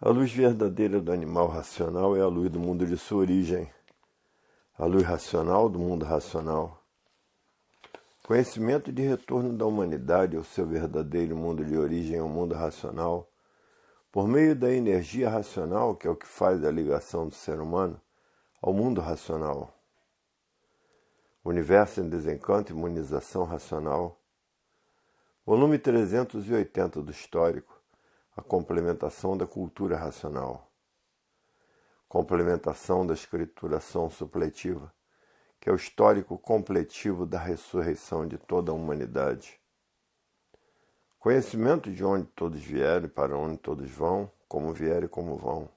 A luz verdadeira do animal racional é a luz do mundo de sua origem, a luz racional do mundo racional. Conhecimento de retorno da humanidade ao seu verdadeiro mundo de origem, ao mundo racional, por meio da energia racional, que é o que faz a ligação do ser humano ao mundo racional. Universo em Desencanto e Imunização Racional. Volume 380 do Histórico. A complementação da cultura racional. Complementação da escrituração supletiva, que é o histórico completivo da ressurreição de toda a humanidade. Conhecimento de onde todos vieram e para onde todos vão, como vieram e como vão.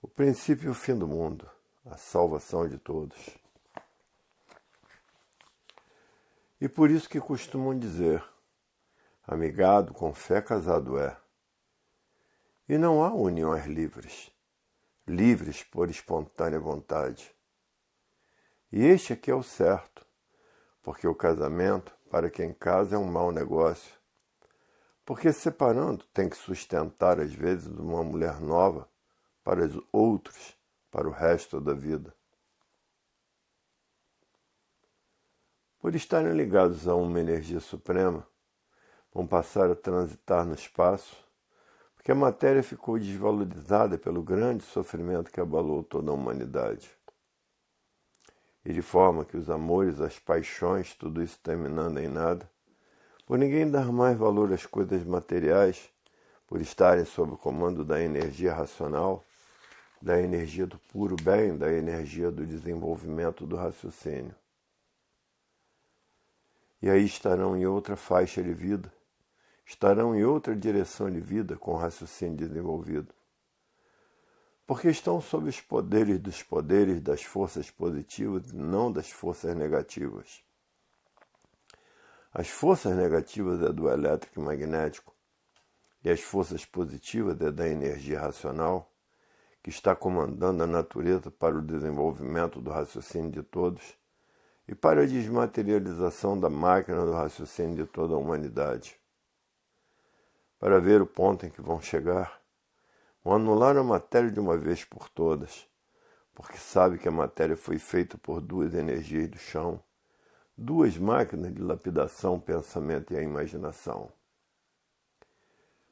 O princípio e o fim do mundo, a salvação de todos. E por isso que costumam dizer, amigado com fé casado é. E não há uniões livres, livres por espontânea vontade. E este aqui é o certo, porque o casamento, para quem casa, é um mau negócio. Porque separando tem que sustentar às vezes uma mulher nova para os outros, para o resto da vida. Por estarem ligados a uma energia suprema, vão passar a transitar no espaço, porque a matéria ficou desvalorizada pelo grande sofrimento que abalou toda a humanidade. E de forma que os amores, as paixões, tudo isso terminando em nada, por ninguém dar mais valor às coisas materiais, por estarem sob o comando da energia racional, da energia do puro bem, da energia do desenvolvimento do raciocínio. E aí estarão em outra faixa de vida, estarão em outra direção de vida com o raciocínio desenvolvido. Porque estão sob os poderes dos poderes das forças positivas e não das forças negativas. As forças negativas é do elétrico e magnético, e as forças positivas é da energia racional, que está comandando a natureza para o desenvolvimento do raciocínio de todos e para a desmaterialização da máquina do raciocínio de toda a humanidade. Para ver o ponto em que vão chegar, vão anular a matéria de uma vez por todas, porque sabe que a matéria foi feita por duas energias do chão, duas máquinas de lapidação, pensamento e a imaginação.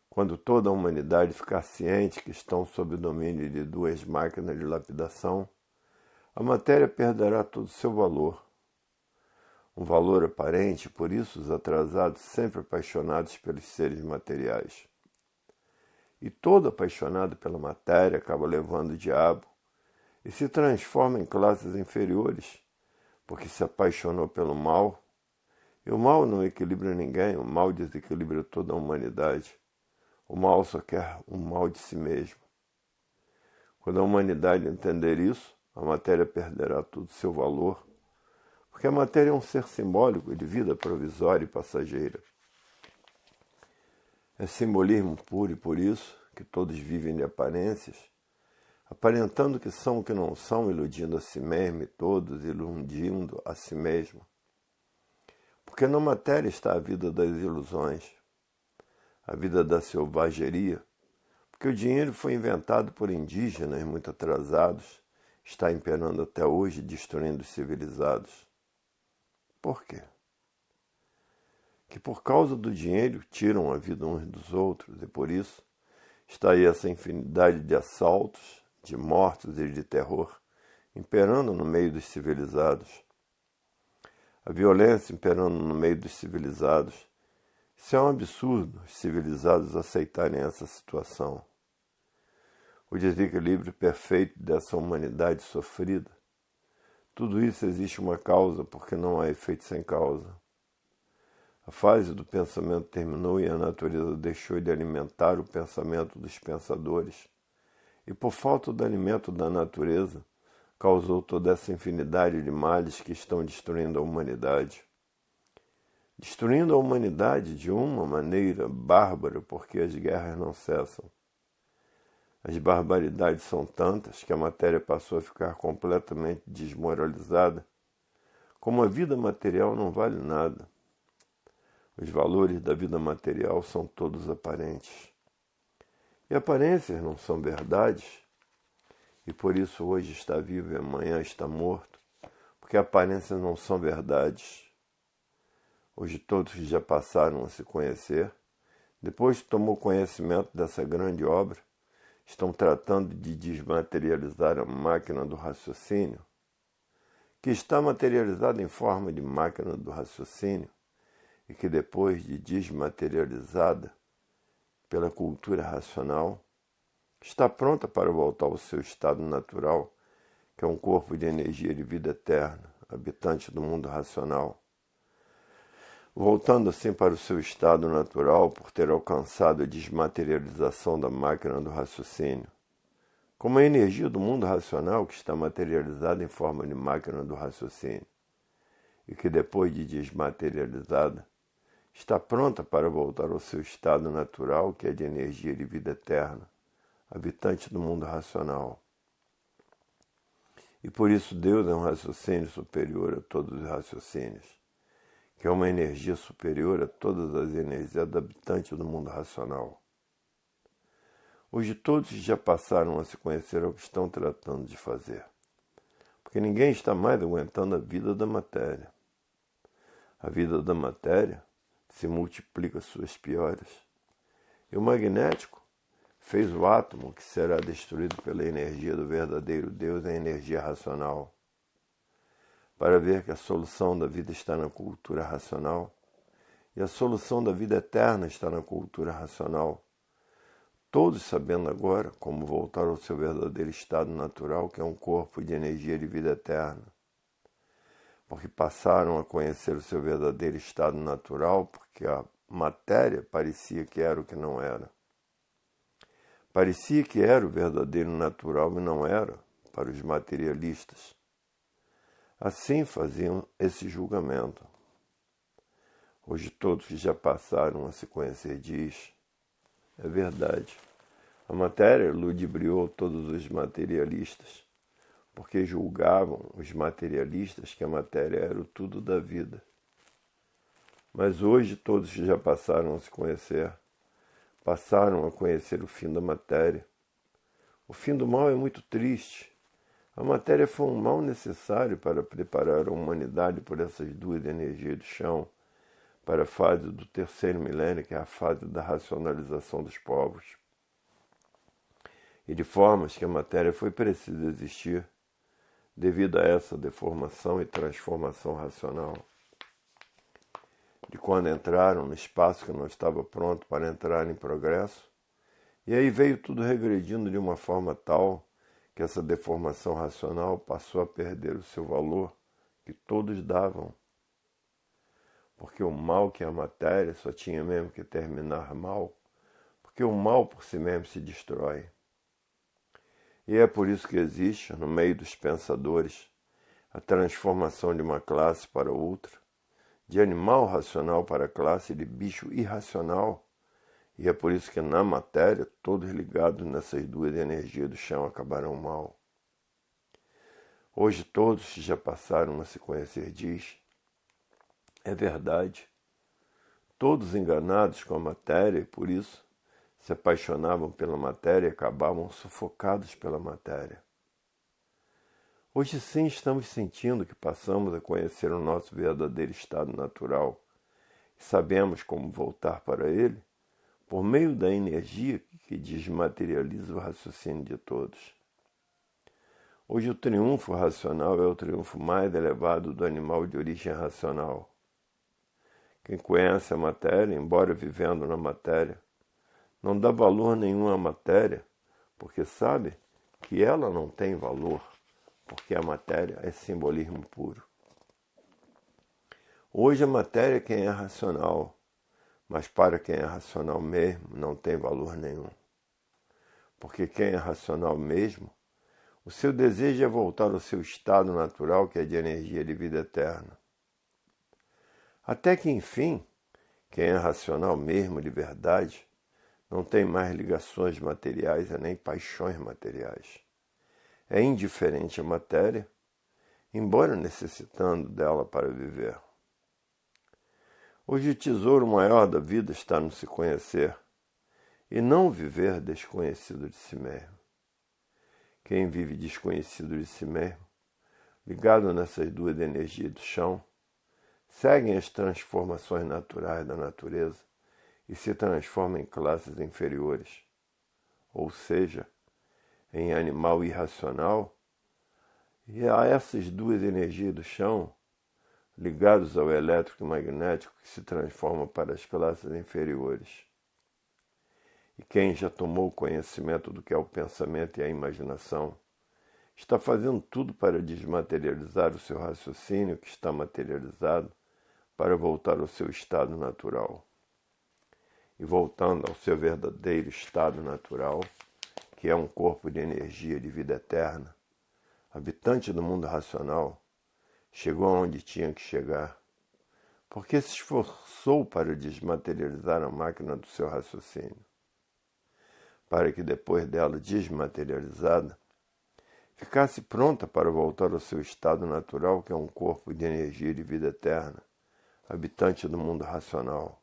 Quando toda a humanidade ficar ciente que estão sob o domínio de duas máquinas de lapidação, a matéria perderá todo o seu valor. Um valor aparente, por isso os atrasados sempre apaixonados pelos seres materiais. E todo apaixonado pela matéria acaba levando o diabo e se transforma em classes inferiores, porque se apaixonou pelo mal, e o mal não equilibra ninguém, o mal desequilibra toda a humanidade. O mal só quer o mal de si mesmo. Quando a humanidade entender isso, a matéria perderá todo o seu valor, porque a matéria é um ser simbólico de vida provisória e passageira. É simbolismo puro e por isso que todos vivem de aparências, aparentando que são o que não são, iludindo a si mesmo e todos iludindo a si mesmo. Porque na matéria está a vida das ilusões, a vida da selvageria, porque o dinheiro foi inventado por indígenas muito atrasados, está imperando até hoje, destruindo os civilizados. Por quê? Que por causa do dinheiro tiram a vida uns dos outros, e por isso está aí essa infinidade de assaltos, de mortos e de terror, imperando no meio dos civilizados. A violência imperando no meio dos civilizados. Isso é um absurdo, os civilizados aceitarem essa situação. O desequilíbrio perfeito dessa humanidade sofrida. Tudo isso existe uma causa, porque não há efeito sem causa. A fase do pensamento terminou e a natureza deixou de alimentar o pensamento dos pensadores. E por falta do alimento da natureza, causou toda essa infinidade de males que estão destruindo a humanidade. Destruindo a humanidade de uma maneira bárbara, porque as guerras não cessam. As barbaridades são tantas que a matéria passou a ficar completamente desmoralizada, como a vida material não vale nada. Os valores da vida material são todos aparentes. E aparências não são verdades, e por isso hoje está vivo e amanhã está morto, porque aparências não são verdades. Hoje todos que já passaram a se conhecer, depois que tomou conhecimento dessa grande obra, estão tratando de desmaterializar a máquina do raciocínio, que está materializada em forma de máquina do raciocínio, e que depois de desmaterializada pela cultura racional, está pronta para voltar ao seu estado natural, que é um corpo de energia de vida eterna, habitante do mundo racional. Voltando assim para o seu estado natural por ter alcançado a desmaterialização da máquina do raciocínio, como a energia do mundo racional que está materializada em forma de máquina do raciocínio, e que depois de desmaterializada, está pronta para voltar ao seu estado natural, que é de energia de vida eterna, habitante do mundo racional. E por isso Deus é um raciocínio superior a todos os raciocínios, que é uma energia superior a todas as energias habitantes do mundo racional. Hoje todos já passaram a se conhecer o que estão tratando de fazer, porque ninguém está mais aguentando a vida da matéria. A vida da matéria se multiplica suas piores. E o magnético fez o átomo que será destruído pela energia do verdadeiro Deus, a energia racional, para ver que a solução da vida está na cultura racional e a solução da vida eterna está na cultura racional. Todos sabendo agora como voltar ao seu verdadeiro estado natural, que é um corpo de energia de vida eterna. Porque passaram a conhecer o seu verdadeiro estado natural, porque a matéria parecia que era o que não era. Parecia que era o verdadeiro natural e não era, para os materialistas. Assim faziam esse julgamento. Hoje todos que já passaram a se conhecer diz: é verdade. A matéria ludibriou todos os materialistas, porque julgavam os materialistas que a matéria era o tudo da vida. Mas hoje todos que já passaram a se conhecer, passaram a conhecer o fim da matéria. O fim do mal é muito triste. A matéria foi um mal necessário para preparar a humanidade por essas duas energias do chão, para a fase do terceiro milênio, que é a fase da racionalização dos povos. E de formas que a matéria foi precisa existir, devido a essa deformação e transformação racional. De quando entraram no espaço que não estava pronto para entrar em progresso, e aí veio tudo regredindo de uma forma tal que essa deformação racional passou a perder o seu valor que todos davam. Porque o mal que é a matéria só tinha mesmo que terminar mal, porque o mal por si mesmo se destrói. E é por isso que existe, no meio dos pensadores, a transformação de uma classe para outra, de animal racional para a classe de bicho irracional. E é por isso que na matéria, todos ligados nessas duas energias do chão acabarão mal. Hoje todos que já passaram a se conhecer diz: é verdade. Todos enganados com a matéria e por isso se apaixonavam pela matéria e acabavam sufocados pela matéria. Hoje sim estamos sentindo que passamos a conhecer o nosso verdadeiro estado natural e sabemos como voltar para ele por meio da energia que desmaterializa o raciocínio de todos. Hoje o triunfo racional é o triunfo mais elevado do animal de origem racional. Quem conhece a matéria, embora vivendo na matéria, não dá valor nenhum à matéria, porque sabe que ela não tem valor, porque a matéria é simbolismo puro. Hoje a matéria é quem é racional, mas para quem é racional mesmo não tem valor nenhum. Porque quem é racional mesmo, o seu desejo é voltar ao seu estado natural, que é de energia de vida eterna. Até que, enfim, quem é racional mesmo, de verdade, não tem mais ligações materiais e nem paixões materiais. É indiferente à matéria, embora necessitando dela para viver. Hoje o tesouro maior da vida está no se conhecer, e não viver desconhecido de si mesmo. Quem vive desconhecido de si mesmo, ligado nessas duas energias do chão, seguem as transformações naturais da natureza e se transforma em classes inferiores, ou seja, em animal irracional, e a essas duas energias do chão, ligados ao elétrico e magnético, que se transforma para as classes inferiores. E quem já tomou conhecimento do que é o pensamento e a imaginação, está fazendo tudo para desmaterializar o seu raciocínio que está materializado, para voltar ao seu estado natural. E voltando ao seu verdadeiro estado natural, que é um corpo de energia de vida eterna, habitante do mundo racional, chegou aonde tinha que chegar, porque se esforçou para desmaterializar a máquina do seu raciocínio, para que depois dela desmaterializada, ficasse pronta para voltar ao seu estado natural, que é um corpo de energia de vida eterna, habitante do mundo racional.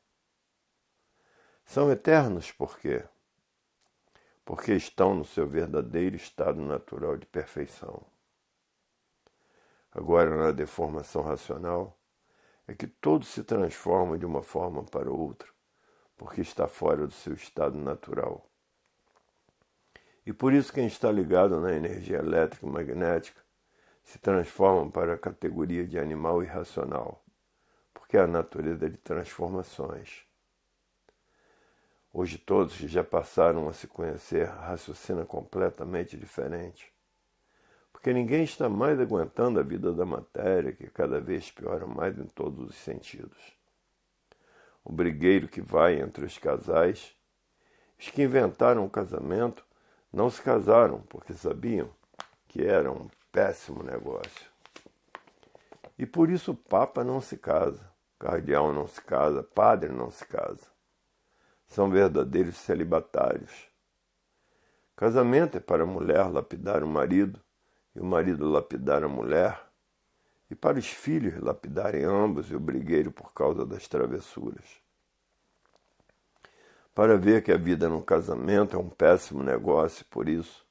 São eternos por quê? Porque estão no seu verdadeiro estado natural de perfeição. Agora, na deformação racional, é que todos se transformam de uma forma para outra, porque está fora do seu estado natural. E por isso quem está ligado na energia elétrica e magnética se transforma para a categoria de animal irracional, porque é a natureza de transformações. Hoje todos que já passaram a se conhecer raciocinam completamente diferente, porque ninguém está mais aguentando a vida da matéria, que cada vez piora mais em todos os sentidos. O brigueiro que vai entre os casais, os que inventaram o casamento, não se casaram porque sabiam que era um péssimo negócio. E por isso o Papa não se casa, o cardeal não se casa, padre não se casa. São verdadeiros celibatários. Casamento é para a mulher lapidar o marido e o marido lapidar a mulher, e para os filhos lapidarem ambos e o brigueiro por causa das travessuras. Para ver que a vida no casamento é um péssimo negócio, por isso,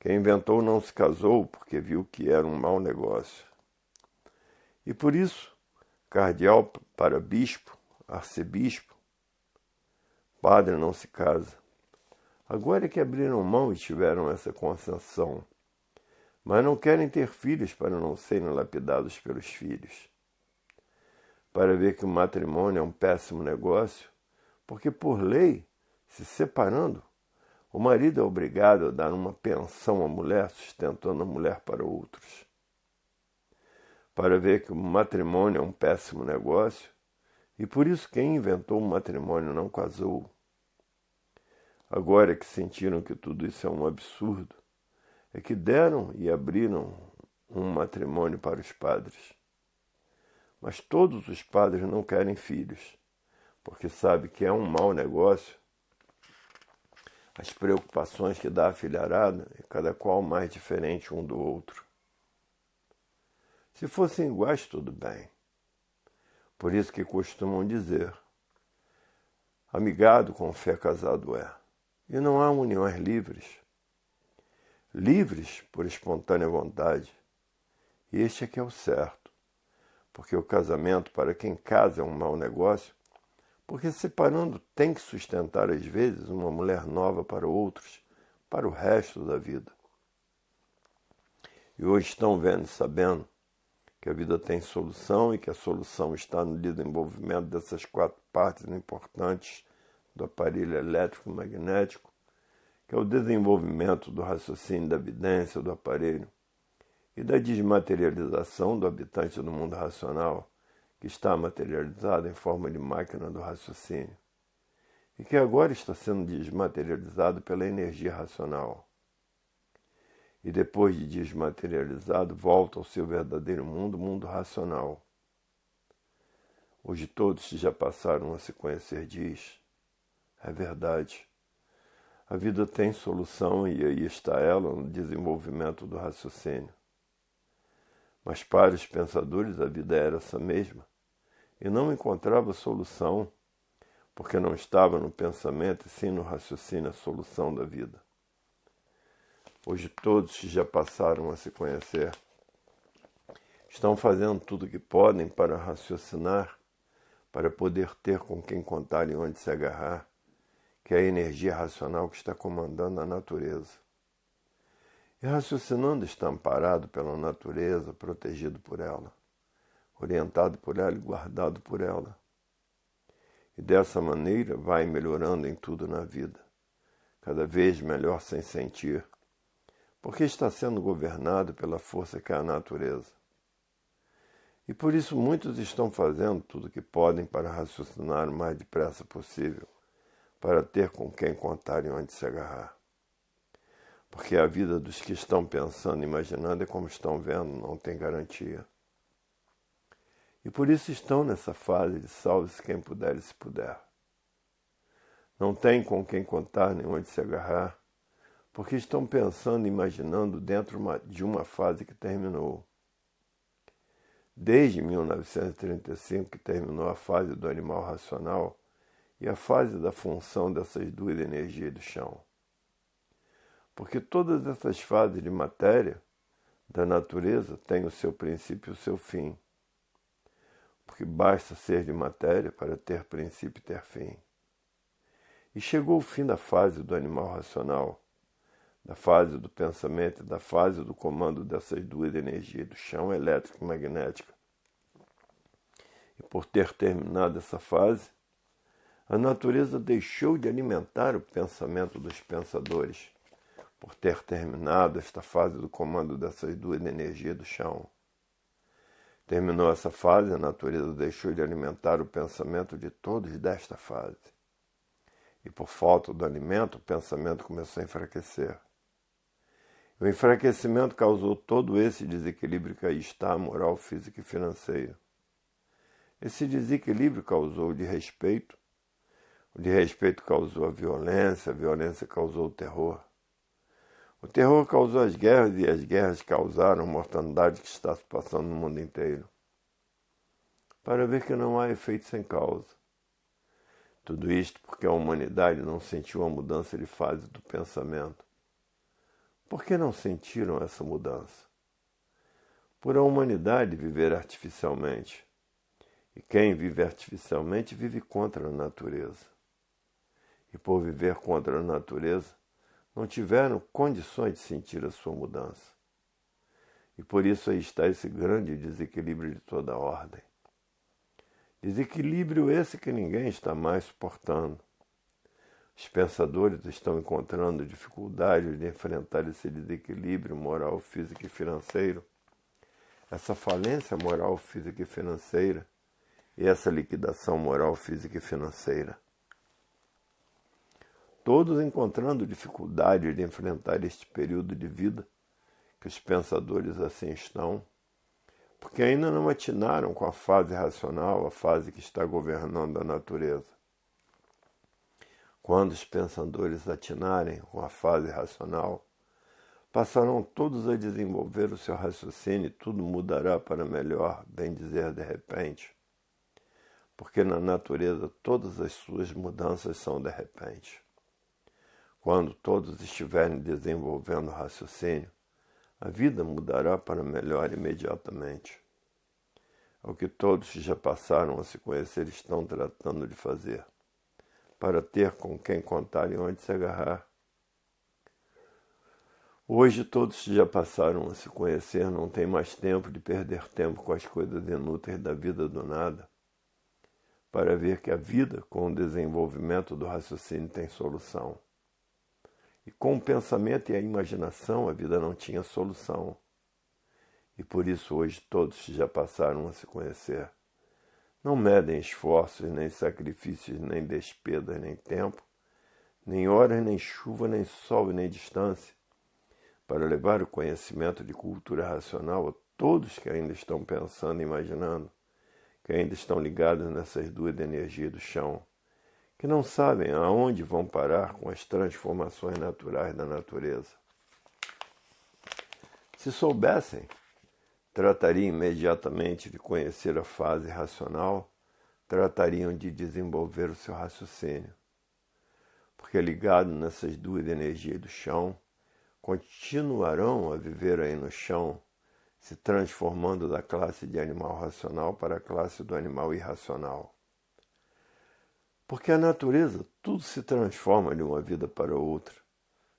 quem inventou não se casou porque viu que era um mau negócio. E por isso, cardeal para bispo, arcebispo, padre não se casa. Agora é que abriram mão e tiveram essa concessão, mas não querem ter filhos para não serem lapidados pelos filhos. Para ver que o matrimônio é um péssimo negócio, porque por lei, se separando, o marido é obrigado a dar uma pensão à mulher, sustentando a mulher para outros. Para ver que o matrimônio é um péssimo negócio, e por isso quem inventou o matrimônio não casou. Agora que sentiram que tudo isso é um absurdo, é que deram e abriram um matrimônio para os padres. Mas todos os padres não querem filhos, porque sabem que é um mau negócio. As preocupações que dá a filharada é cada qual mais diferente um do outro. Se fossem iguais, tudo bem. Por isso que costumam dizer, amigado com fé casado é. E não há uniões livres. Livres por espontânea vontade. E este é que é o certo. Porque o casamento, para quem casa, é um mau negócio, porque separando tem que sustentar às vezes uma mulher nova para outros, para o resto da vida. E hoje estão vendo e sabendo que a vida tem solução e que a solução está no desenvolvimento dessas 4 partes importantes do aparelho elétrico e magnético, que é o desenvolvimento do raciocínio da evidência do aparelho e da desmaterialização do habitante do mundo racional, que está materializado em forma de máquina do raciocínio, e que agora está sendo desmaterializado pela energia racional. E depois de desmaterializado, volta ao seu verdadeiro mundo, o mundo racional. Hoje todos que já passaram a se conhecer diz, é verdade. A vida tem solução e aí está ela no desenvolvimento do raciocínio. Mas para os pensadores a vida era essa mesma e não encontrava solução, porque não estava no pensamento e sim no raciocínio a solução da vida. Hoje todos que já passaram a se conhecer estão fazendo tudo o que podem para raciocinar, para poder ter com quem contar e onde se agarrar, que é a energia racional que está comandando a natureza. E raciocinando está amparado pela natureza, protegido por ela, orientado por ela e guardado por ela. E dessa maneira vai melhorando em tudo na vida, cada vez melhor sem sentir, porque está sendo governado pela força que é a natureza. E por isso muitos estão fazendo tudo o que podem para raciocinar o mais depressa possível, para ter com quem contar e onde se agarrar. Porque a vida dos que estão pensando e imaginando é como estão vendo, não tem garantia. E por isso estão nessa fase de salve-se quem puder e se puder. Não tem com quem contar nem onde se agarrar, porque estão pensando e imaginando dentro de uma fase que terminou. Desde 1935 que terminou a fase do animal racional e a fase da função dessas duas energias do chão. Porque todas essas fases de matéria da natureza têm o seu princípio e o seu fim. Porque basta ser de matéria para ter princípio e ter fim. E chegou o fim da fase do animal racional, da fase do pensamento e da fase do comando dessas duas energias, do chão elétrico e magnética. E por ter terminado essa fase, a natureza deixou de alimentar o pensamento dos pensadores, por ter terminado esta fase do comando dessas duas energias do chão. Terminou essa fase, a natureza deixou de alimentar o pensamento de todos desta fase. E por falta do alimento, o pensamento começou a enfraquecer. O enfraquecimento causou todo esse desequilíbrio que aí está, moral, físico e financeiro. Esse desequilíbrio causou o desrespeito causou a violência causou o terror. O terror causou as guerras e as guerras causaram a mortandade que está se passando no mundo inteiro. Para ver que não há efeito sem causa. Tudo isto porque a humanidade não sentiu a mudança de fase do pensamento. Por que não sentiram essa mudança? Por a humanidade viver artificialmente. E quem vive artificialmente vive contra a natureza. E por viver contra a natureza, não tiveram condições de sentir a sua mudança. E por isso aí está esse grande desequilíbrio de toda a ordem. Desequilíbrio esse que ninguém está mais suportando. Os pensadores estão encontrando dificuldade de enfrentar esse desequilíbrio moral, físico e financeiro, essa falência moral, física e financeira e essa liquidação moral, física e financeira. Todos encontrando dificuldade de enfrentar este período de vida, que os pensadores assim estão, porque ainda não atinaram com a fase racional, a fase que está governando a natureza. Quando os pensadores atinarem com a fase racional, passarão todos a desenvolver o seu raciocínio e tudo mudará para melhor, bem dizer de repente. Porque na natureza todas as suas mudanças são de repente. Quando todos estiverem desenvolvendo o raciocínio, a vida mudará para melhor imediatamente. É o que todos que já passaram a se conhecer estão tratando de fazer, para ter com quem contar e onde se agarrar. Hoje todos que já passaram a se conhecer não têm mais tempo de perder tempo com as coisas inúteis da vida do nada, para ver que a vida, com o desenvolvimento do raciocínio, tem solução. E com o pensamento e a imaginação, a vida não tinha solução. E por isso hoje todos que já passaram a se conhecer não medem esforços, nem sacrifícios, nem despesas, nem tempo, nem horas, nem chuva, nem sol e nem distância, para levar o conhecimento de cultura racional a todos que ainda estão pensando e imaginando, que ainda estão ligados nessas duas energias do chão, que não sabem aonde vão parar com as transformações naturais da natureza. Se soubessem, tratariam imediatamente de conhecer a fase racional, tratariam de desenvolver o seu raciocínio, porque ligado nessas duas energias do chão, continuarão a viver aí no chão, se transformando da classe de animal racional para a classe do animal irracional. Porque a natureza, tudo se transforma de uma vida para outra,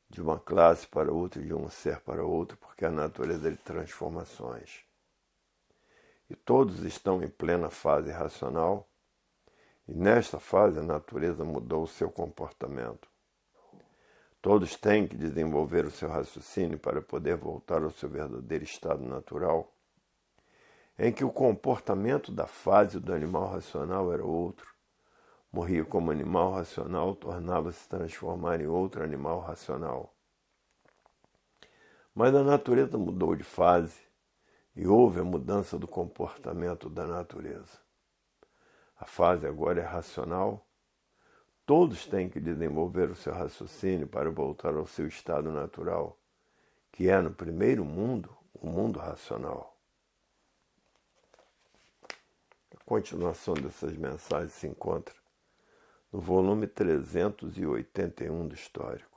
de uma classe para outra, de um ser para outro, porque a natureza é de transformações. E todos estão em plena fase racional, e nesta fase a natureza mudou o seu comportamento. Todos têm que desenvolver o seu raciocínio para poder voltar ao seu verdadeiro estado natural, em que o comportamento da fase do animal racional era outro. Morria como animal racional, tornava-se transformar em outro animal racional. Mas a natureza mudou de fase e houve a mudança do comportamento da natureza. A fase agora é racional. Todos têm que desenvolver o seu raciocínio para voltar ao seu estado natural, que é, no primeiro mundo, o mundo racional. A continuação dessas mensagens se encontra no volume 381 do Histórico.